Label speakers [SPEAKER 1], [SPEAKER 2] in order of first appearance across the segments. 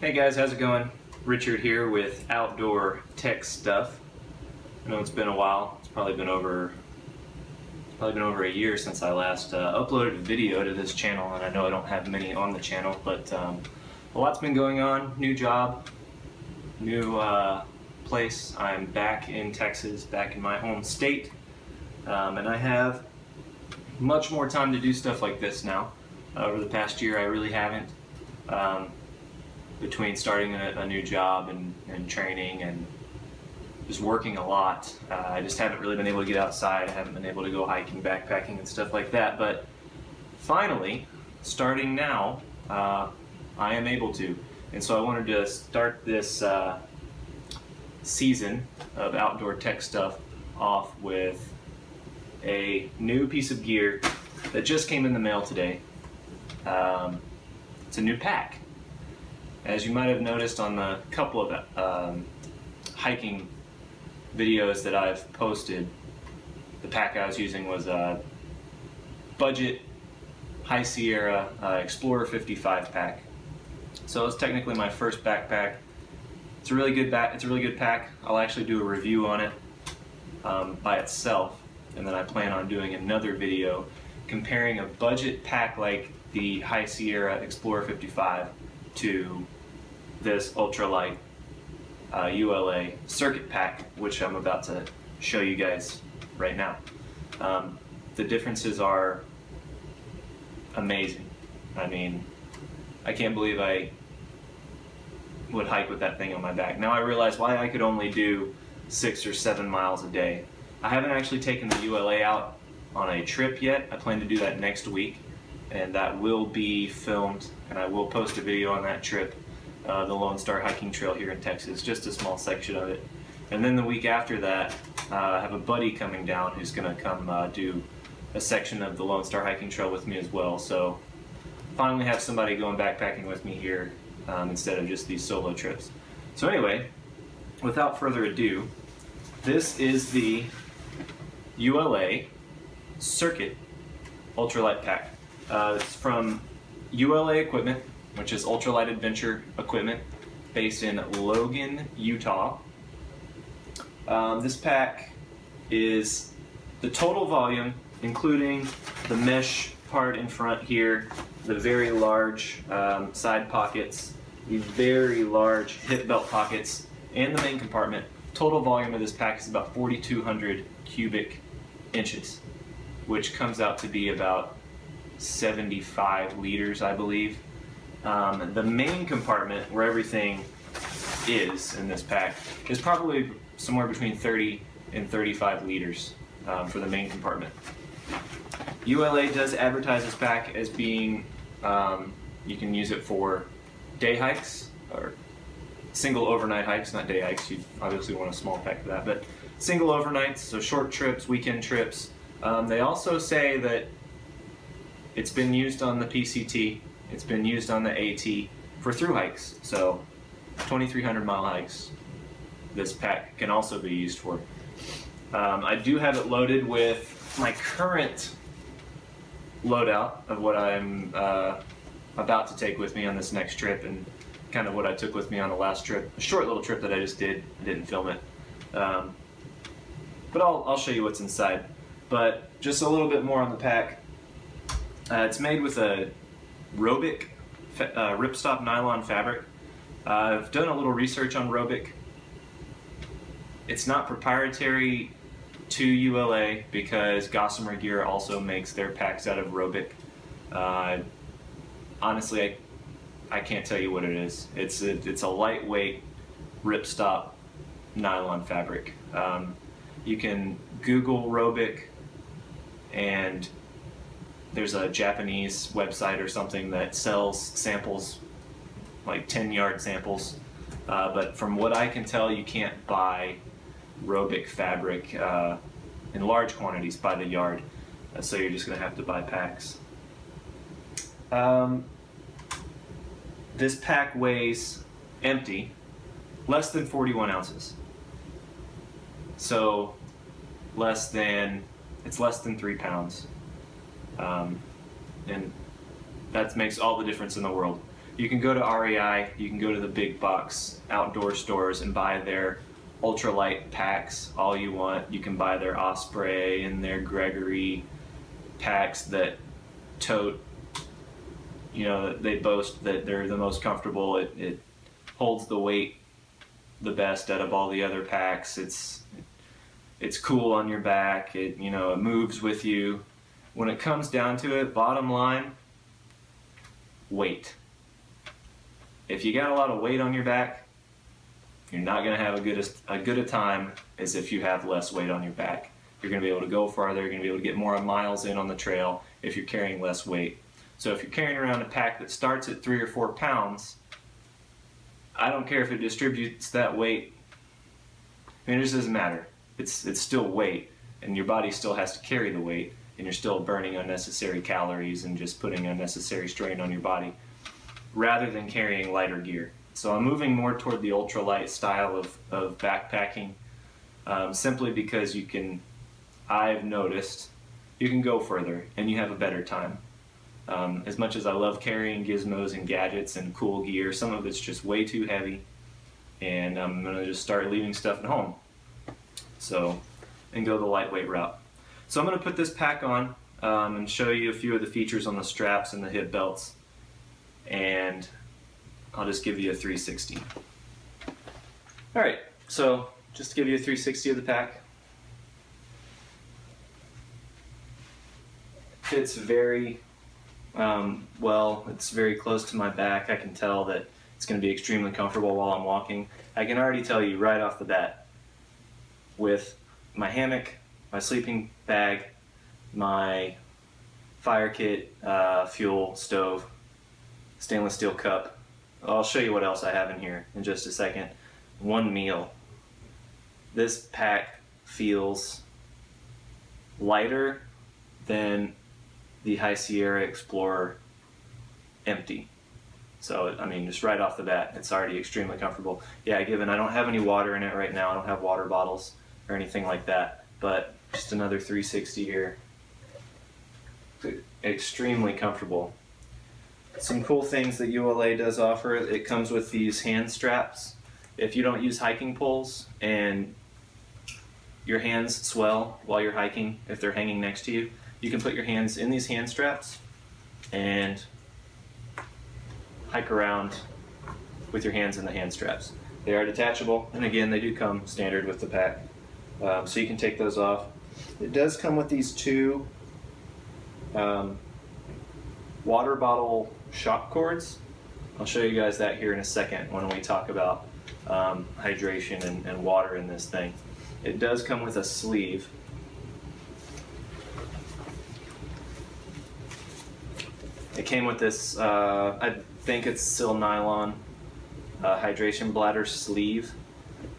[SPEAKER 1] Hey guys, how's it going? Richard here with Outdoor Tech Stuff. I know it's been a while. It's probably been over a year since I last uploaded a video to this channel, and I know I don't have many on the channel, but a lot's been going on. New job, new place. I'm back in Texas, back in my home state, and I have much more time to do stuff like this now. Over the past year, I really haven't. Between starting a new job and training and just working a lot, I just haven't really been able to get outside. I haven't been able to go hiking, backpacking, and stuff like that. But finally, starting now, I am able to. And so I wanted to start this season of Outdoor Tech Stuff off with a new piece of gear that just came in the mail today. It's a new pack. As you might have noticed on the couple of hiking videos that I've posted, the pack I was using was a budget High Sierra Explorer 55 pack. So it's technically my first backpack. It's a really good pack. I'll actually do a review on it by itself, and then I plan on doing another video comparing a budget pack like the High Sierra Explorer 55 to this ultralight ULA Circuit pack, which I'm about to show you guys right now. The differences are amazing. I mean, I can't believe I would hike with that thing on my back. Now I realize why I could only do 6 or 7 miles a day. I haven't actually taken the ULA out on a trip yet. I plan to do that next week, and that will be filmed, and I will post a video on that trip, the Lone Star Hiking Trail here in Texas, just a small section of it. And then the week after that, I have a buddy coming down who's going to come do a section of the Lone Star Hiking Trail with me as well. So finally have somebody going backpacking with me here instead of just these solo trips. So anyway, without further ado, this is the ULA Circuit Ultralight Pack. It's from ULA Equipment, which is Ultralight Adventure Equipment, based in Logan, Utah. This pack is the total volume, including the mesh part in front here, the very large side pockets, the very large hip belt pockets, and the main compartment. Total volume of this pack is about 4,200 cubic inches, which comes out to be about 75 liters, I believe. The main compartment, where everything is in this pack, is probably somewhere between 30 and 35 liters for the main compartment. ULA does advertise this pack as being, you can use it for day hikes, or single overnight hikes, not day hikes. You obviously want a small pack for that, but single overnights, so short trips, weekend trips. They also say that it's been used on the PCT, it's been used on the AT for through hikes, so 2,300 mile hikes this pack can also be used for. I do have it loaded with my current loadout of what I'm about to take with me on this next trip, and kind of what I took with me on the last trip, a short little trip that I just did. I didn't film it, but I'll show you what's inside. But just a little bit more on the pack. It's made with a Robic ripstop nylon fabric. I've done a little research on Robic. It's not proprietary to ULA because Gossamer Gear also makes their packs out of Robic. Honestly, I can't tell you what it is. It's a lightweight ripstop nylon fabric. You can Google Robic, and there's a Japanese website or something that sells samples, like 10-yard samples. But from what I can tell, you can't buy Robic fabric in large quantities by the yard. So you're just going to have to buy packs. This pack weighs, empty, less than 41 ounces. So it's less than 3 pounds. And that makes all the difference in the world. You can go to REI, you can go to the big box outdoor stores and buy their ultralight packs all you want. You can buy their Osprey and their Gregory packs that tote, you know, they boast that they're the most comfortable. It holds the weight the best out of all the other packs. It's cool on your back. It moves with you. When it comes down to it, bottom line, weight. If you got a lot of weight on your back, you're not going to have a good a time as if you have less weight on your back. You're going to be able to go farther. You're going to be able to get more miles in on the trail if you're carrying less weight. So if you're carrying around a pack that starts at 3 or 4 pounds, I don't care if it distributes that weight. I mean, it just doesn't matter. It's still weight, and your body still has to carry the weight, and you're still burning unnecessary calories and just putting unnecessary strain on your body, rather than carrying lighter gear. So I'm moving more toward the ultralight style of backpacking, simply because I've noticed, you can go further and you have a better time. As much as I love carrying gizmos and gadgets and cool gear, some of it's just way too heavy, and I'm going to just start leaving stuff at home. And go the lightweight route. So I'm going to put this pack on and show you a few of the features on the straps and the hip belts, and I'll just give you a 360. Alright, so just to give you a 360 of the pack. Fits very well. It's very close to my back. I can tell that it's going to be extremely comfortable while I'm walking. I can already tell you right off the bat, with my hammock, my sleeping bag, my fire kit, fuel, stove, stainless steel cup. I'll show you what else I have in here in just a second. One meal. This pack feels lighter than the High Sierra Explorer empty. So, I mean, just right off the bat, it's already extremely comfortable. Yeah, given I don't have any water in it right now, I don't have water bottles or anything like that, but just another 360 here. Extremely comfortable. Some cool things that ULA does offer, it comes with these hand straps. If you don't use hiking poles and your hands swell while you're hiking, if they're hanging next to you, you can put your hands in these hand straps and hike around with your hands in the hand straps. They are detachable, and again, they do come standard with the pack. So you can take those off. It does come with these two water bottle shock cords. I'll show you guys that here in a second when we talk about hydration and water in this thing. It does come with a sleeve. It came with this, I think it's sil nylon hydration bladder sleeve.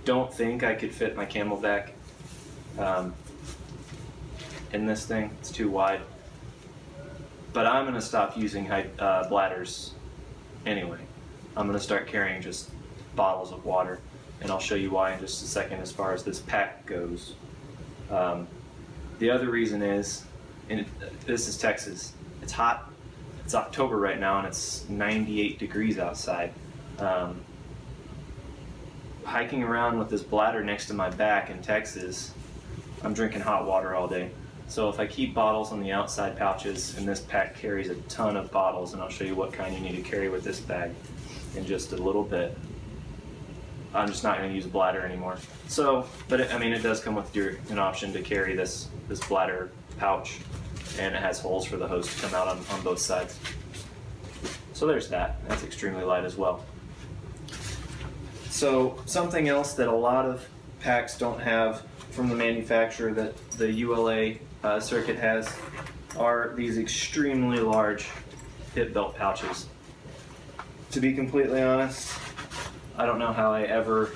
[SPEAKER 1] Don't think I could fit my Camelback in this thing. It's too wide. But I'm going to stop using bladders anyway. I'm going to start carrying just bottles of water, and I'll show you why in just a second as far as this pack goes. The other reason is, this is Texas. It's hot. It's October right now, and it's 98 degrees outside. Hiking around with this bladder next to my back in Texas, I'm drinking hot water all day. So if I keep bottles on the outside pouches, and this pack carries a ton of bottles, and I'll show you what kind you need to carry with this bag in just a little bit. I'm just not going to use a bladder anymore. So, but it does come with an option to carry this bladder pouch, and it has holes for the hose to come out on both sides. So there's that. That's extremely light as well. So something else that a lot of packs don't have from the manufacturer that the ULA Circuit has are these extremely large hip belt pouches. To be completely honest, I don't know how I ever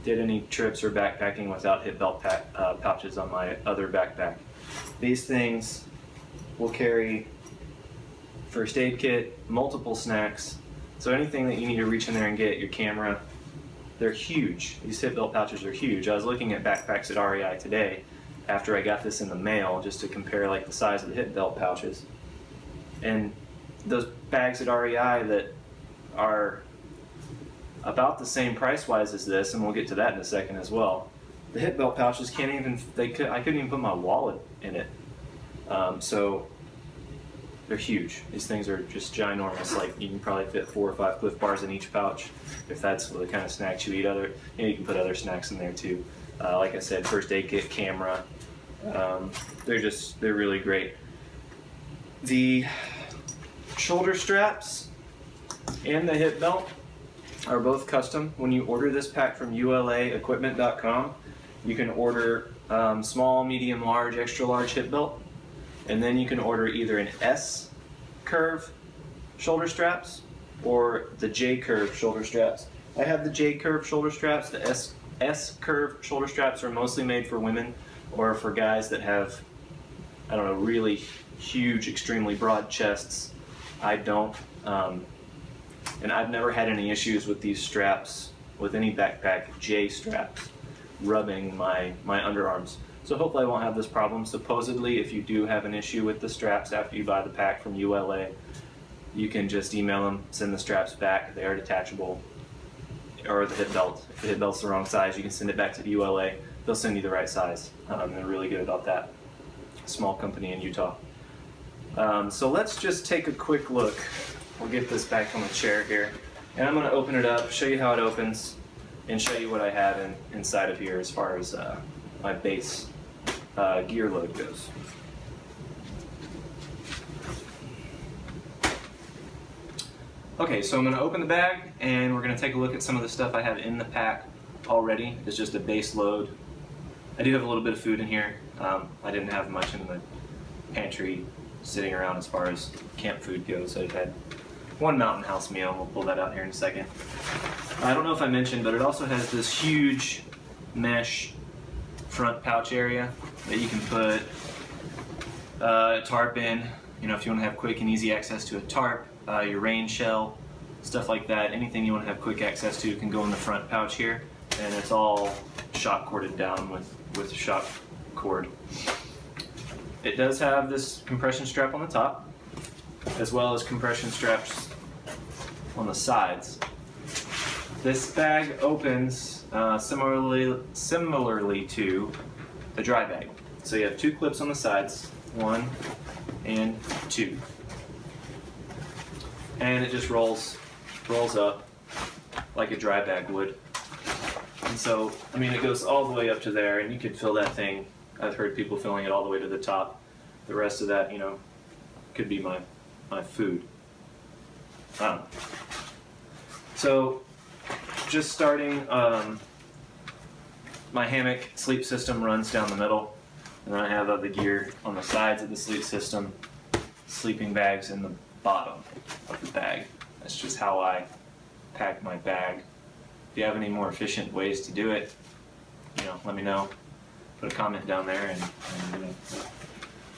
[SPEAKER 1] did any trips or backpacking without hip belt pouches on my other backpack. These things will carry first aid kit, multiple snacks, so anything that you need to reach in there and get, your camera. They're huge. These hip belt pouches are huge. I was looking at backpacks at REI today after I got this in the mail just to compare like the size of the hip belt pouches. And those bags at REI that are about the same price-wise as this, and we'll get to that in a second as well. The hip belt pouches can't even, I couldn't even put my wallet in it. So they're huge. These things are just ginormous. Like, you can probably fit 4 or 5 Cliff Bars in each pouch, if that's the kind of snacks you eat. You can put other snacks in there too. Like I said, first aid kit, camera. They're really great. The shoulder straps and the hip belt are both custom. When you order this pack from ulaequipment.com, you can order small, medium, large, extra large hip belt, and then you can order either an S curve shoulder straps or the J curve shoulder straps. I have the J curve shoulder straps. The S curve shoulder straps are mostly made for women or for guys that have, I don't know, really huge, extremely broad chests. I don't. And I've never had any issues with these straps, with any backpack J straps, rubbing my underarms. So hopefully I won't have this problem. Supposedly, if you do have an issue with the straps after you buy the pack from ULA, you can just email them, send the straps back. They are detachable. Or the hip belt. If the hip belt's the wrong size, you can send it back to the ULA. They'll send you the right size. They're really good about that. Small company in Utah. So let's just take a quick look. We'll get this back on the chair here. And I'm going to open it up, show you how it opens, and show you what I have inside of here as far as my base gear load goes. Okay, so I'm going to open the bag, and we're going to take a look at some of the stuff I have in the pack already. It's just a base load. I do have a little bit of food in here. I didn't have much in the pantry sitting around as far as camp food goes. I've had one Mountain House meal. We'll pull that out here in a second. I don't know if I mentioned, but it also has this huge mesh front pouch area that you can put a tarp in. You know, if you want to have quick and easy access to a tarp, your rain shell, stuff like that. Anything you want to have quick access to can go in the front pouch here, and it's all shock corded down with shock cord. It does have this compression strap on the top, as well as compression straps on the sides. This bag opens similarly to the dry bag. So you have 2 clips on the sides, 1 and 2. And it just rolls up like a dry bag would. And so, I mean, it goes all the way up to there, and you could fill that thing. I've heard people filling it all the way to the top. The rest of that, you know, could be my food. So, just starting, my hammock sleep system runs down the middle, and then I have other gear on the sides of the sleep system, sleeping bags in the bottom of the bag. That's just how I pack my bag. If you have any more efficient ways to do it, you know, let me know. Put a comment down there, and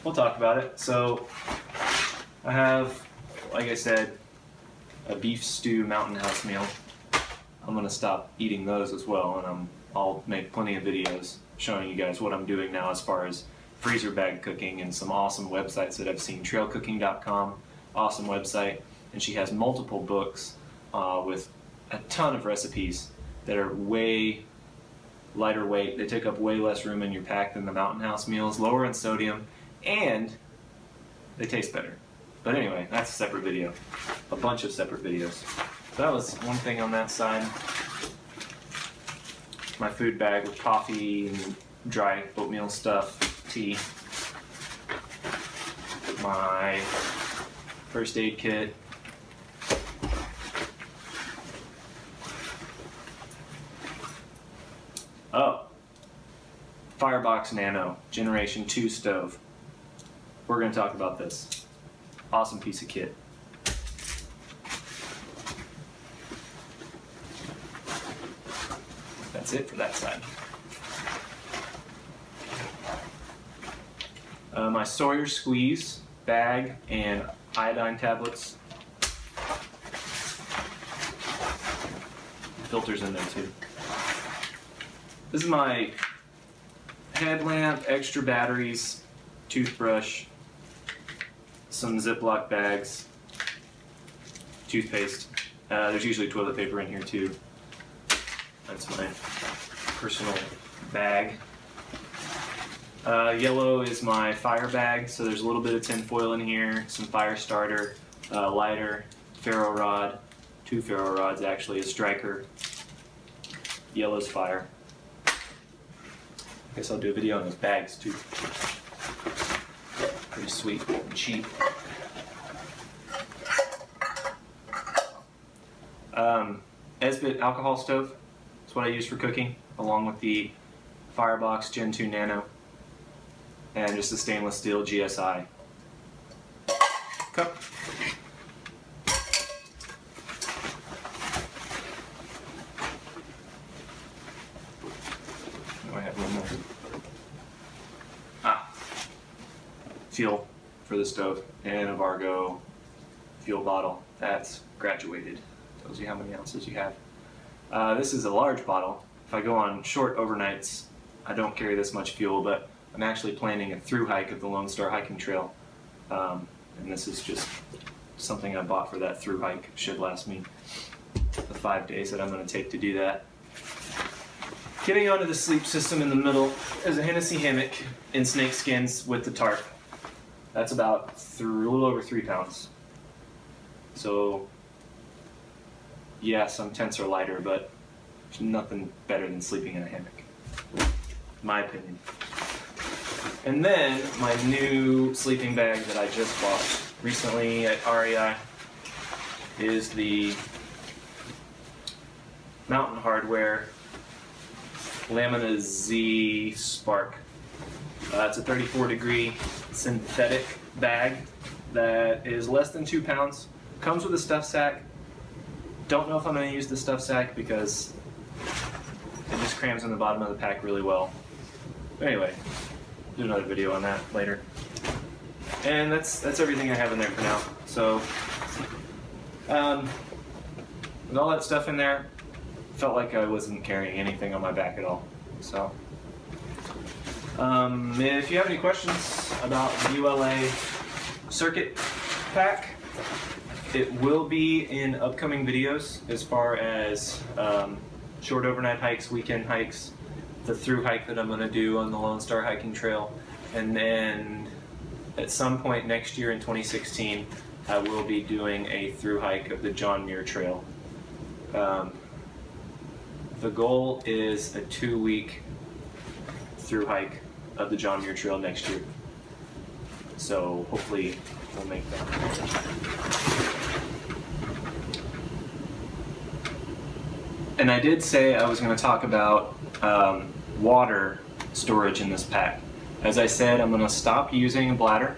[SPEAKER 1] we'll talk about it. So I have, like I said, a beef stew Mountain House meal. I'm going to stop eating those as well, and I'll make plenty of videos showing you guys what I'm doing now as far as freezer bag cooking and some awesome websites that I've seen. Trailcooking.com, awesome website, and she has multiple books with a ton of recipes that are way lighter weight. They take up way less room in your pack than the Mountain House meals, lower in sodium, and they taste better. But anyway, that's a separate video. A bunch of separate videos. So that was one thing on that side. My food bag with coffee and dry oatmeal stuff, tea. My first aid kit. Oh, Firebox Nano Generation 2 stove. We're going to talk about this. Awesome piece of kit. That's it for that side. My Sawyer Squeeze bag and iodine tablets. Filters in there too. This is my headlamp, extra batteries, toothbrush, some Ziploc bags, toothpaste. There's usually toilet paper in here too. That's my personal bag. Yellow is my fire bag, so there's a little bit of tin foil in here, some fire starter, lighter, ferro rod, 2 ferro rods actually, a striker. Yellow's fire. Guess I'll do a video on those bags too. Pretty sweet and cheap. Esbit alcohol stove. That's what I use for cooking, along with the Firebox Gen 2 Nano and just a stainless steel GSI cup. Oh, I have one more. Fuel for the stove and a Vargo fuel bottle that's graduated. Tells you how many ounces you have. This is a large bottle. If I go on short overnights, I don't carry this much fuel, but I'm actually planning a through hike of the Lone Star hiking trail. And this is just something I bought for that through hike. Should last me the 5 days that I'm going to take to do that. Getting onto the sleep system in the middle is a Hennessy hammock in snake skins with the tarp. That's about a little over 3 pounds. So yeah, some tents are lighter, but there's nothing better than sleeping in a hammock, my opinion. And then my new sleeping bag that I just bought recently at REI is the Mountain Hardwear Lamina Z Spark. It's a 34-degree synthetic bag that is less than 2 pounds. Comes with a stuff sack. Don't know if I'm going to use the stuff sack because it just crams in the bottom of the pack really well. But anyway, do another video on that later. And that's everything I have in there for now. So with all that stuff in there, felt like I wasn't carrying anything on my back at all. So if you have any questions about the ULA Circuit pack, it will be in upcoming videos as far as short overnight hikes, weekend hikes, the through hike that I'm going to do on the Lone Star hiking trail, and then at some point next year in 2016 I will be doing a through hike of the John Muir Trail. The goal is a 2-week through hike of the John Muir Trail next year. So hopefully we'll make that. And I did say I was going to talk about water storage in this pack. As I said, I'm going to stop using a bladder.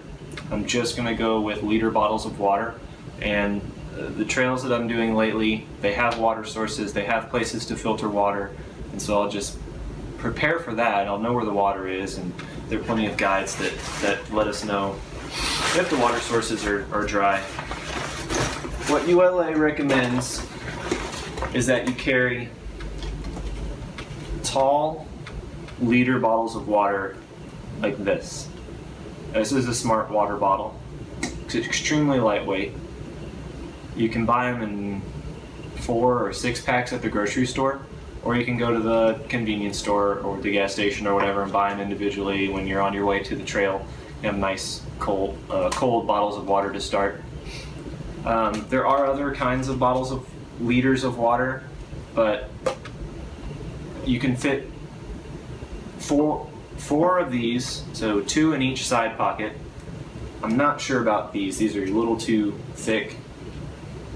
[SPEAKER 1] I'm just going to go with liter bottles of water. And the trails that I'm doing lately, they have water sources, they have places to filter water, and so I'll just prepare for that. I'll know where the water is, and there are plenty of guides that let us know if the water sources are dry. What ULA recommends is that you carry tall liter bottles of water like this. This is a smart water bottle. It's extremely lightweight. You can buy them in 4 or 6 packs at the grocery store, or you can go to the convenience store or the gas station or whatever and buy them individually when you're on your way to the trail. You have nice cold bottles of water to start. There are other kinds of bottles of liters of water, but you can fit four of these, so 2 in each side pocket. I'm not sure about these. These are a little too thick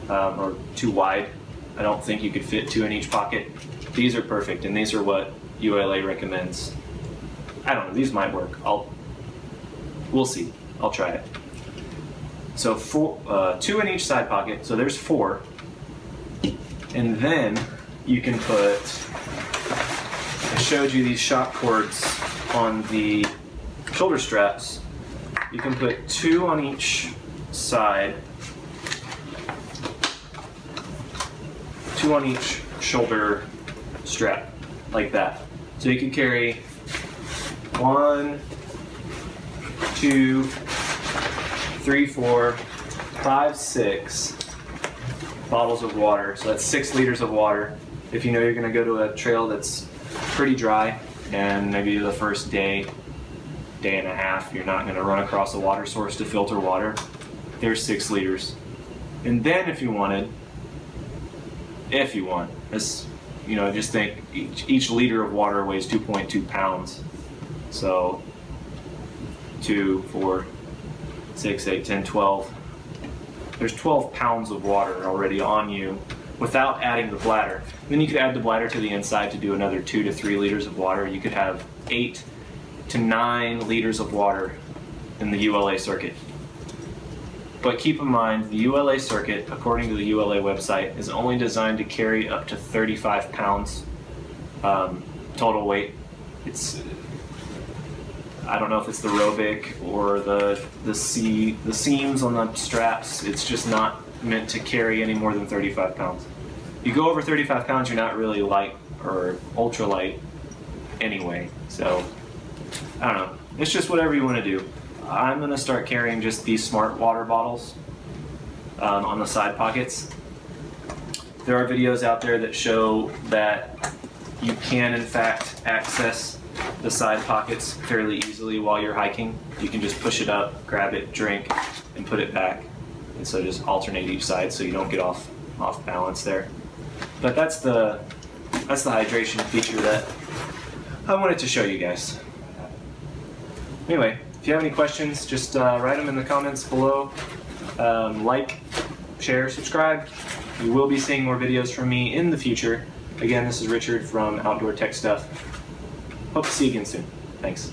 [SPEAKER 1] or too wide. I don't think you could fit 2 in each pocket. These are perfect, and these are what ULA recommends. I don't know, these might work. We'll see. I'll try it. So 2 in each side pocket, so there's 4. And then you can put, I showed you these shock cords on the shoulder straps. You can put 2 on each side, 2 on each shoulder strap, like that. So you can carry 1, 2, 3, 4, 5, 6, bottles of water. So that's 6 liters of water. If you know you're going to go to a trail that's pretty dry, and maybe the first day and a half, you're not going to run across a water source to filter water, there's 6 liters. And then if you want, this, just think each liter of water weighs 2.2 pounds. So 2, 4, 6, 8, 10, 12. There's 12 pounds of water already on you without adding the bladder. Then you could add the bladder to the inside to do another 2 to 3 liters of water. You could have 8 to 9 liters of water in the ULA circuit. But keep in mind, the ULA circuit, according to the ULA website, is only designed to carry up to 35 pounds total weight. I don't know if it's the Robic or the seams on the straps. It's just not meant to carry any more than 35 pounds. You go over 35 pounds, you're not really light or ultra light anyway. So I don't know. It's just whatever you want to do. I'm going to start carrying just these smart water bottles on the side pockets. There are videos out there that show that you can in fact access the side pockets fairly easily while you're hiking. You can just push it up, grab it, drink, and put it back. And so just alternate each side so you don't get off balance there. But that's the hydration feature that I wanted to show you guys. Anyway, if you have any questions, just write them in the comments below. Like, share, subscribe. You will be seeing more videos from me in the future. Again, this is Richard from Outdoor Tech Stuff. Hope to see you again soon. Thanks.